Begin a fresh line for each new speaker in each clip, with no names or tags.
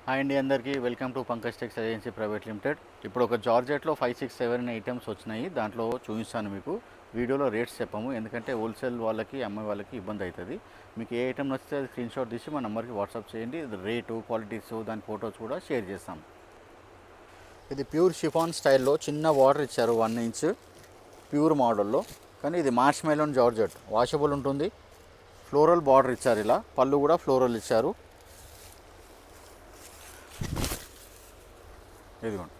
Hi అండి, అందరికీ welcome to Pankaj Tex agency private limited. ఇప్పుడు ఒక జార్జెట్లో 5, 6, 7 ఐటమ్స్ వచ్చినాయి. దాంట్లో చూపిస్తాను మీకు. వీడియోలో రేట్స్ చెప్పాము, ఎందుకంటే హోల్సేల్ వాళ్ళకి అమ్మే వాళ్ళకి ఇబ్బంది అవుతుంది. మీకు ఏ ఐటమ్ నచ్చితే అది స్క్రీన్ షాట్ తీసి మా నెంబర్కి వాట్సాప్ చేయండి. రేటు, క్వాలిటీస్, దాని ఫొటోస్ కూడా షేర్ చేస్తాం. ఇది ప్యూర్ షిఫాన్ స్టైల్లో చిన్న బార్డర్ ఇచ్చారు, 1 ఇంచ్ ప్యూర్ మోడల్లో. కానీ ఇది మార్ష్ మెలోన్ జార్జెట్, వాషబుల్ ఉంటుంది. ఫ్లోరల్ బార్డర్ ఇచ్చారు, ఇలా పళ్ళు కూడా ఫ్లోరల్ ఇచ్చారు. ఇదిగోండి,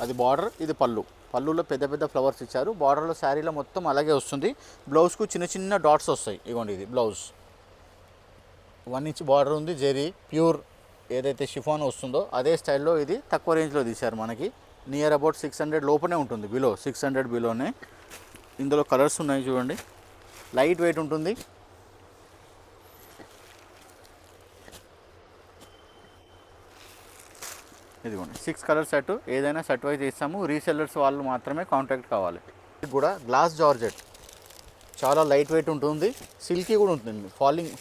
అది బార్డర్, ఇది పళ్ళు. పళ్ళులో పెద్ద పెద్ద ఫ్లవర్స్ ఇచ్చారు. బార్డర్లో శారీలో మొత్తం అలాగే వస్తుంది. బ్లౌజ్కు చిన్న చిన్న డాట్స్ వస్తాయి. ఇదిగోండి, ఇది బ్లౌజ్. 1 ఇంచ్ బార్డర్ ఉంది. జెరీ ప్యూర్ ఏదైతే షిఫాన్ వస్తుందో అదే స్టైల్లో ఇది తక్కువ రేంజ్లో తీశారు. మనకి నియర్ అబౌట్ 600 లోపనే ఉంటుంది, బిలో 600 బిలోనే. ఇందులో కలర్స్ ఉన్నాయి చూడండి. లైట్ వెయిట్ ఉంటుంది. ఇదిగోండి, 6 కలర్ సెట్. ఏదైనా సెట్ వైజ్ ఇస్తాము. రీసెల్లర్స్ వాళ్ళు మాత్రమే కాంటాక్ట్ కావాలి. ఇది కూడా గ్లాస్ జార్జెట్, చాలా లైట్ వెయిట్ ఉంటుంది. సిల్కీ కూడా ఉంటుంది.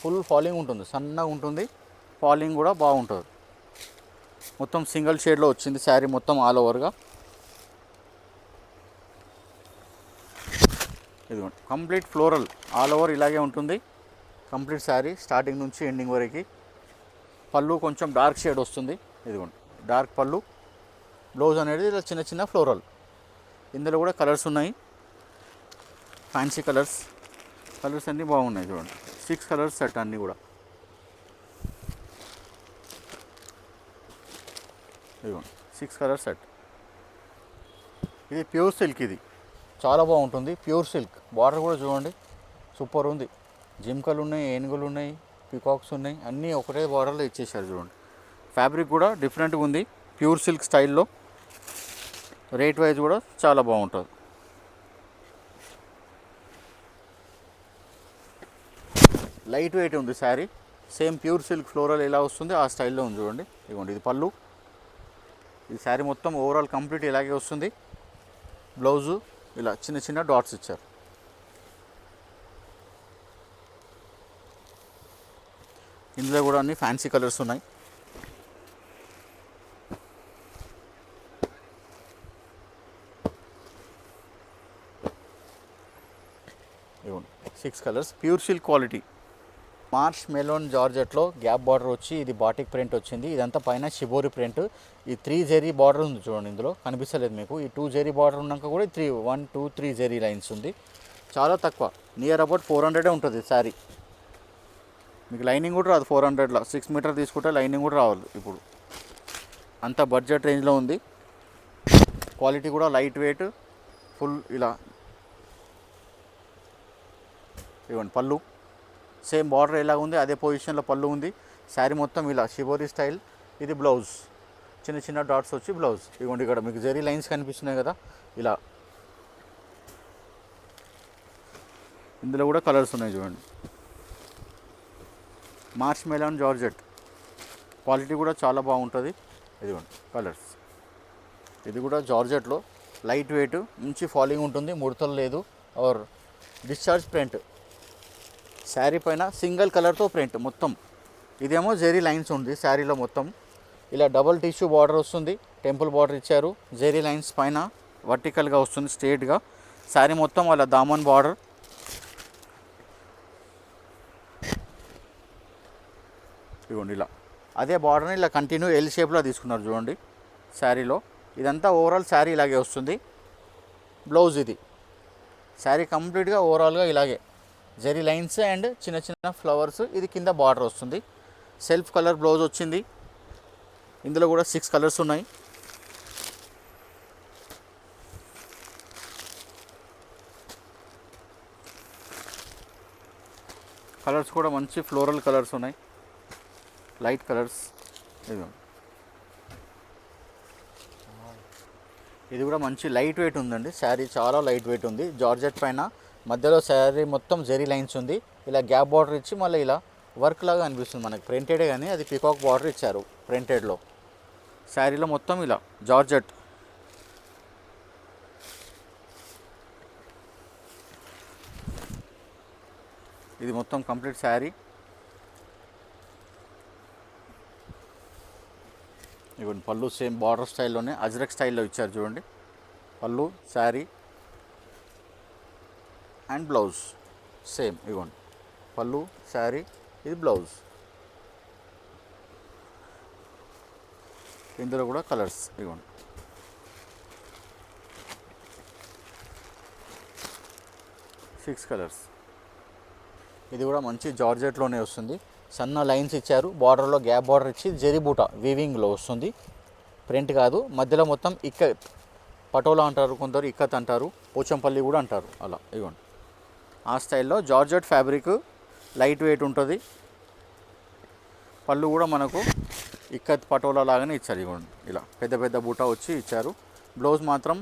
ఫుల్ ఫాలింగ్ ఉంటుంది, సన్నగా ఉంటుంది. ఫాలింగ్ కూడా బాగుంటుంది. మొత్తం సింగిల్ షేడ్లో వచ్చింది శారీ మొత్తం ఆల్ ఓవర్గా. ఇదిగోండి, కంప్లీట్ ఫ్లోరల్ ఆల్ ఓవర్ ఇలాగే ఉంటుంది. కంప్లీట్ శారీ స్టార్టింగ్ నుంచి ఎండింగ్ వరకు. పళ్ళు కొంచెం డార్క్ షేడ్ వస్తుంది. ఇదిగోండి, డార్క్ పళ్ళు. బ్లౌజ్ అనేది ఇలా చిన్న చిన్న ఫ్లోరల్. ఇందులో కూడా కలర్స్ ఉన్నాయి, ఫ్యాన్సీ కలర్స్. కలర్స్ అన్నీ బాగున్నాయి చూడండి. 6 కలర్స్ సెట్ అన్నీ కూడా. ఇదిగోండి, 6 కలర్ సెట్. ఇది ప్యూర్ సిల్క్, ఇది చాలా బాగుంటుంది. Pure silk. బార్డర్ కూడా చూడండి, సూపర్ ఉంది. జింకలు ఉన్నాయి, ఏనుగులు ఉన్నాయి, పీకాక్స్ ఉన్నాయి, అన్నీ ఒకటే బార్డర్లో ఇచ్చేసారు చూడండి. ఫ్యాబ్రిక్ కూడా డిఫరెంట్గా ఉంది, ప్యూర్ సిల్క్ స్టైల్లో. రేట్ వైజ్ కూడా చాలా బాగుంటుంది. లైట్ వెయిట్ ఉంది sari. Same pure silk floral ఎలా వస్తుంది ఆ స్టైల్లో ఉంది చూడండి. ఇదిగోండి, ఇది పళ్ళు. ఈ శారీ మొత్తం ఓవరాల్ కంప్లీట్ ఇలాగే వస్తుంది. బ్లౌజు ఇలా చిన్న చిన్న డాట్స్ ఇచ్చారు. ఇందులో కూడా అన్ని ఫ్యాన్సీ కలర్స్ ఉన్నాయి. ఇవ్వండి, 6 colours, pure silk quality. Marshmallow జార్జెట్లో గ్యాప్ బార్డర్ వచ్చి ఇది బాటిక్ ప్రింట్ వచ్చింది. ఇదంతా పైన షిబోరి ప్రింట్. ఈ 3 జెరీ బార్డర్ ఉంది చూడండి. ఇందులో కనిపిస్తలేదు మీకు. ఈ 2 జెరీ బార్డర్ ఉన్నాక కూడా 1, 2, 3 జెరీ లైన్స్ ఉంది. చాలా తక్కువ, నియర్ అబౌట్ 400 ఉంటుంది శారీ. మీకు లైనింగ్ కూడా రాదు 400లో. 6 మీటర్ తీసుకుంటే లైనింగ్ కూడా రావాలి. ఇప్పుడు అంత బడ్జెట్ రేంజ్లో ఉంది. క్వాలిటీ కూడా లైట్ వెయిట్, ఫుల్ ఇలా. ఇవ్వండి, పళ్ళు సేమ్ బార్డర్ ఎలా ఉంది అదే పొజిషన్లో పళ్ళు ఉంది. శారీ మొత్తం ఇలా షిబోరి స్టైల్. ఇది బ్లౌజ్, చిన్న చిన్న డాట్స్ వచ్చి బ్లౌజ్. ఇవ్వండి, ఇక్కడ మీకు జెరీ లైన్స్ కనిపిస్తున్నాయి కదా, ఇలా. ఇందులో కూడా కలర్స్ ఉన్నాయి చూడండి. మార్ష్ మెలోన్ జార్జెట్ క్వాలిటీ కూడా చాలా బాగుంటుంది. ఇదిగోండి కలర్స్. ఇది కూడా జార్జెట్లో లైట్ వెయిట్, మంచి ఫాలింగ్ ఉంటుంది, ముడతలు లేదు. Are discharge print. శారీ పైన సింగిల్ కలర్తో ప్రింట్ మొత్తం. ఇదేమో జెరీ లైన్స్ ఉంది శారీలో మొత్తం. ఇలా డబుల్ టిష్యూ బార్డర్ వస్తుంది. టెంపుల్ బార్డర్ ఇచ్చారు. జెరీ లైన్స్ పైన వర్టికల్గా వస్తుంది స్ట్రేట్గా. శారీ మొత్తం అలా దామన్ బార్డర్. ఇదిగోండి, ఇలా అదే బార్డర్ని ఇలా కంటిన్యూ ఎల్ షేప్లో తీసుకున్నారు చూడండి శారీలో. ఇదంతా ఓవరాల్ శారీ ఇలాగే వస్తుంది. బ్లౌజ్ ఇది. శారీ కంప్లీట్గా ఓవరాల్గా ఇలాగే జెరీ లైన్స్ అండ్ చిన్న చిన్న ఫ్లవర్స్. ఇది కింద బార్డర్ వస్తుంది. సెల్ఫ్ కలర్ బ్లౌజ్ వచ్చింది. ఇందులో కూడా 6 కలర్స్ ఉన్నాయి. కలర్స్ కూడా మంచి ఫ్లోరల్ కలర్స్ ఉన్నాయి, లైట్ కలర్స్. ఇది కూడా మంచి లైట్ వెయిట్ ఉందండి. శారీ చాలా లైట్ వెయిట్ ఉంది. జార్జెట్ పైన మధ్యలో శారీ మొత్తం జెరీ లైన్స్ ఉంది. ఇలా గ్యాప్ బార్డర్ ఇచ్చి మళ్ళీ ఇలా వర్క్ లాగా అనిపిస్తుంది మనకి. ప్రింటెడే కానీ అది పీకాక్ బార్డర్ ఇచ్చారు ప్రింటెడ్లో. శారీలో మొత్తం ఇలా జార్జెట్. ఇది మొత్తం కంప్లీట్ శారీ. ఇవ్వండి పళ్ళు సేమ్ బార్డర్ స్టైల్లోనే అజ్రక్ స్టైల్లో ఇచ్చారు చూడండి. పళ్ళు, శారీ అండ్ బ్లౌజ్ సేమ్. ఇవ్వండి పళ్ళు, శారీ, ఇది బ్లౌజ్. ఇందులో కూడా కలర్స్ ఇవ్వండి. Six colours. ఇది కూడా మంచి జార్జెట్లోనే వస్తుంది. సన్న లైన్స్ ఇచ్చారు, బార్డర్లో గ్యాప్ బార్డర్ ఇచ్చి జరీ బూట వీవింగ్లో వస్తుంది. ప్రింట్ కాదు, మధ్యలో మొత్తం ఇక్కత్, పటోలా అంటారు కొందరు, ఇక్కత్ అంటారు, పోచంపల్లి కూడా అంటారు అలా. ఇవ్వండి ఆ స్టైల్లో జార్జెట్ ఫ్యాబ్రిక్, లైట్ వెయిట్ ఉంటుంది. పళ్ళు కూడా మనకు ఇక్కత్ పటోలా లాగానే ఇచ్చారు. ఇవ్వండి ఇలా పెద్ద పెద్ద బూటా వచ్చి ఇచ్చారు. బ్లౌజ్ మాత్రం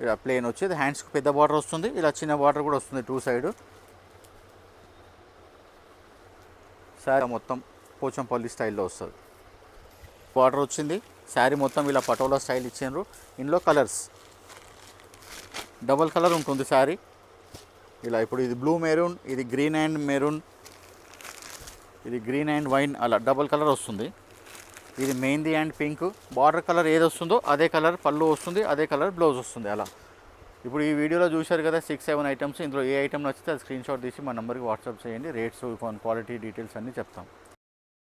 ఇలా ప్లెయిన్ వచ్చి హ్యాండ్స్కి పెద్ద బార్డర్ వస్తుంది, ఇలా చిన్న బార్డర్ కూడా వస్తుంది టూ సైడ్. శారీ మొత్తం పోచంపల్లి స్టైల్లో వస్తుంది. బార్డర్ వచ్చింది, శారీ మొత్తం ఇలా పటోలా స్టైల్ ఇచ్చారు. ఇందులో కలర్స్ డబల్ కలర్ ఉంటుంది శారీ ఇలా. ఇప్పుడు ఇది బ్లూ మెరూన్, ఇది గ్రీన్ అండ్ మెరూన్, ఇది గ్రీన్ అండ్ వైన్, అలా డబల్ కలర్ వస్తుంది. ఇది mehndi and pink. Border colour ఏది వస్తుందో అదే కలర్ పళ్ళు వస్తుంది, అదే కలర్ బ్లౌజ్ వస్తుంది అలా. ఇప్పుడు ఈ వీడియోలో చూశారు కదా 6-7 ఐటమ్స్. ఇందులో ఏ ఐటమ్ నచ్చితే అది స్క్రీన్ షాట్ తీసి మా నెంబర్కి వాట్సాప్ చేయండి. రేట్స్, క్వాలిటీ డీటెయిల్స్ అన్నీ చెప్తాం.